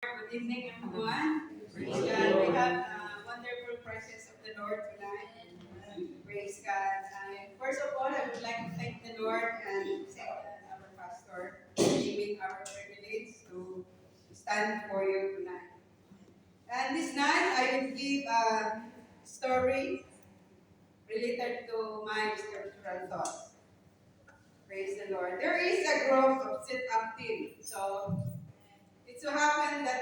Good evening, everyone. Praise God. We have a wonderful presence of the Lord tonight. Praise God. And first of all, I would like to thank the Lord and second our pastor for giving our privilege to stand for you tonight. And this night, I will give a story related to my scriptural thoughts. Praise the Lord. There is a group of sit-up team. So it so happened that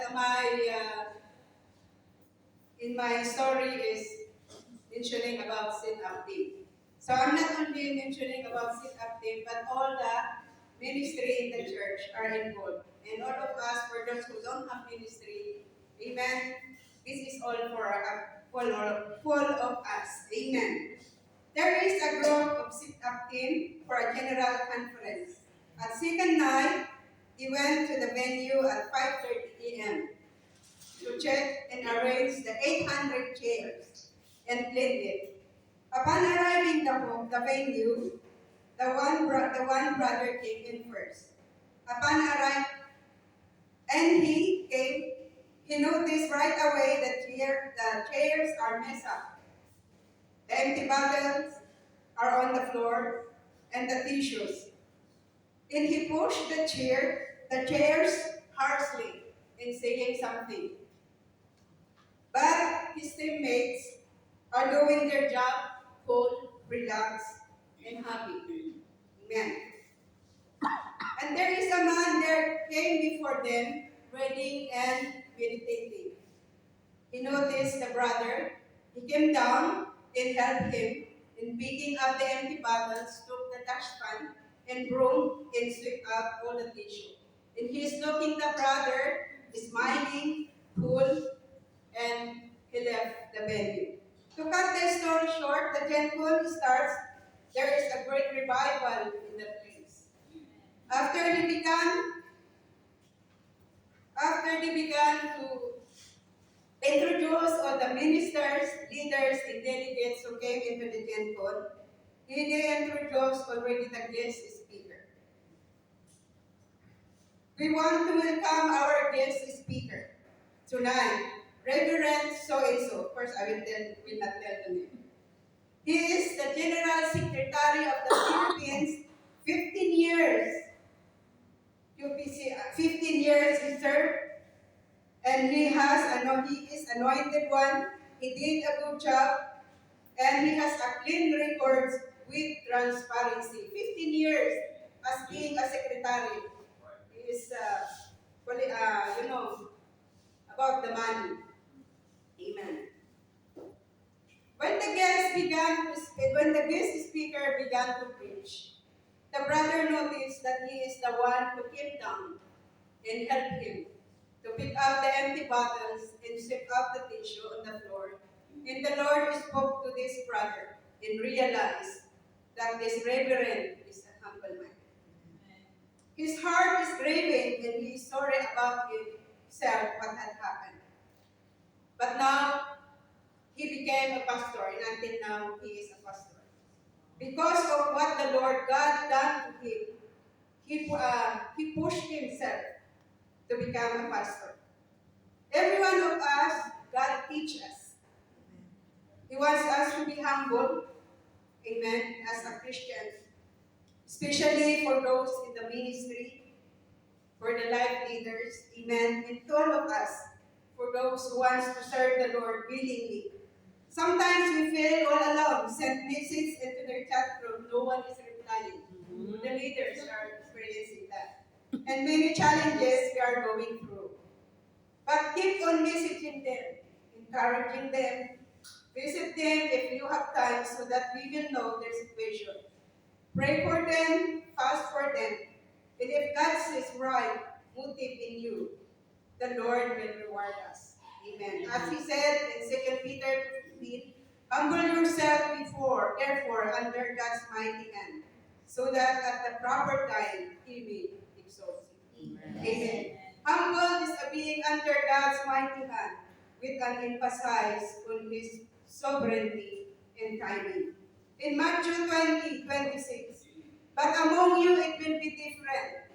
in my story is mentioning about sit-up team. So I'm not only mentioning about sit-up team, but all the ministry in the church are involved. And all of us, for those who don't have ministry, amen, this is all full of us. Amen. There is a group of sit-up team for a general conference. At second night, he went to the venue at 5:30 a.m. to check and arrange the 800 chairs and clean it. Upon arriving the venue, the one brother came in first. Upon arriving, and he came, he noticed right away that the chairs are messed up. The empty bottles are on the floor, and the tissues. And he pushed the chairs harshly in saying something. But his teammates are doing their job cool, relaxed, and happy. Amen. And there is a man there came before them, reading and meditating. He noticed the brother. He came down and helped him in picking up the empty bottles, took the dustpan and broom and swept up all the tissue. And he is looking the brother, smiling, cool, and he left the venue. To cut the story short, the temple starts. There is a great revival in the place. After they began to introduce all the ministers, leaders, and delegates who came into the temple, they introduced already the guest speaker. We want to welcome our guest speaker tonight, Reverend so and so. Of course, will not tell the name. He is the General Secretary of the Philippines, 15 years. UPC, 15 years he served, and he is anointed one. He did a good job, and he has a clean record with transparency. 15 years as being a secretary. He is, about the money. Amen. When the guest speaker began to preach, the brother noticed that he is the one who came down and helped him to pick up the empty bottles and sweep up the tissue on the floor. And the Lord spoke to this brother and realized that this reverend is a humble man. His heart is grieving and he is sorry about himself, what had happened. But now, he became a pastor, and until now, he is a pastor. Because of what the Lord God done to him, he pushed himself to become a pastor. Every one of us, God teaches us. He wants us to be humble, amen, as a Christian, especially for those in the ministry, for the life leaders, amen, and to all of us, for those who wants to serve the Lord willingly. Sometimes we feel all alone, send messages into their chat room, no one is replying. The leaders are experiencing that. And many challenges we are going through. But keep on messaging them, encouraging them, visit them if you have time so that we will know their situation. Pray for them, fast for them. And if God sees right motive in you, the Lord will reward us. Amen. As he said in 2 Peter 2:15, humble yourself therefore, under God's mighty hand, so that at the proper time he may exalt you. Amen. Amen. Humble is a being under God's mighty hand, with an emphasis on his sovereignty and timing. In Matthew 20:26, but among you it will be different.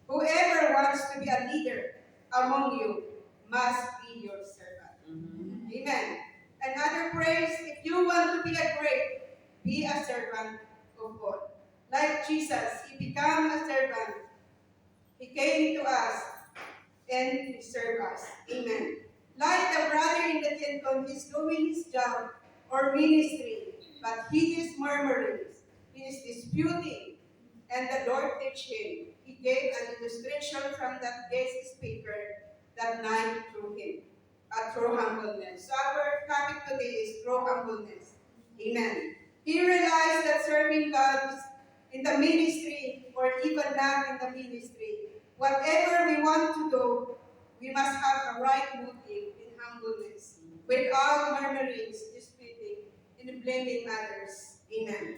Whoever wants to be a leader among you must be your servant. Amen. Another praise, if you want to be a great, be a servant of God. Like Jesus, He became a servant. He came to us and He served us. Amen. Like the brother in the temple, he's doing his job or ministry, but he is murmuring. He is disputing. And the Lord teach him. He gave an illustration from that guest speaker that night through him, through humbleness. So our topic today is through humbleness. Amen. He realized that serving God in the ministry or even not in the ministry, whatever we want to do, we must have a right motive in humbleness, without murmurings, disputing, and blaming others. Amen.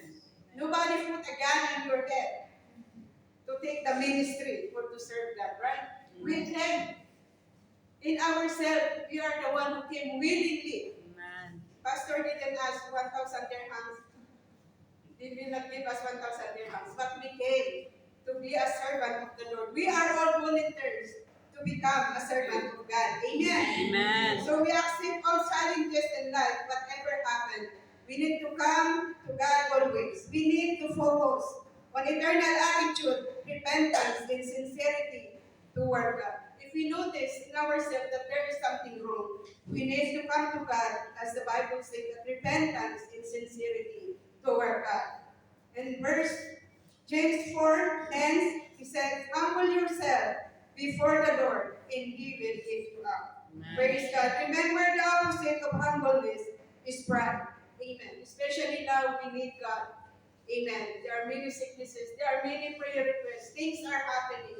Nobody put a gun in your head to take the ministry or to serve God, right? We came in ourselves. We are the one who came willingly. Amen. Pastor didn't ask 1,000 dirhams. He will not give us 1,000 dirhams, but we came to be a servant of the Lord. We are all volunteers to become a servant of God. Amen. Amen. So we accept all challenges in life, whatever happens. We need to come to God always. We need to focus on eternal attitude, repentance, and sincerity toward God. If we notice in ourselves that there is something wrong, we need to come to God, as the Bible says, that repentance and sincerity toward God. In verse James 4:10, he says, humble yourself before the Lord, and He will lift you up. Amen. Praise God. Remember, the opposite of humbleness is pride. Amen. Especially now, we need God. Amen. There are many sicknesses. There are many prayer requests. Things are happening.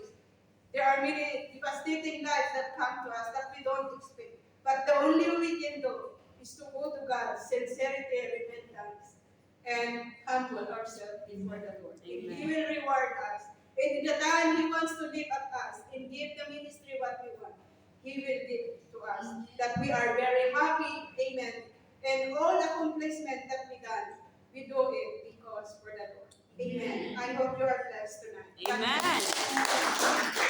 There are many devastating lives that come to us that we don't expect. But the only way we can do is to go to God, sincerity, repentance, and humble ourselves before the Lord. And He will reward us. And in the time He wants to live at us and give the ministry what we want, He will give to us. That we are very happy. Amen. And all accomplishment that we done, we do it because for the Lord. Amen. I hope you are blessed tonight. Amen.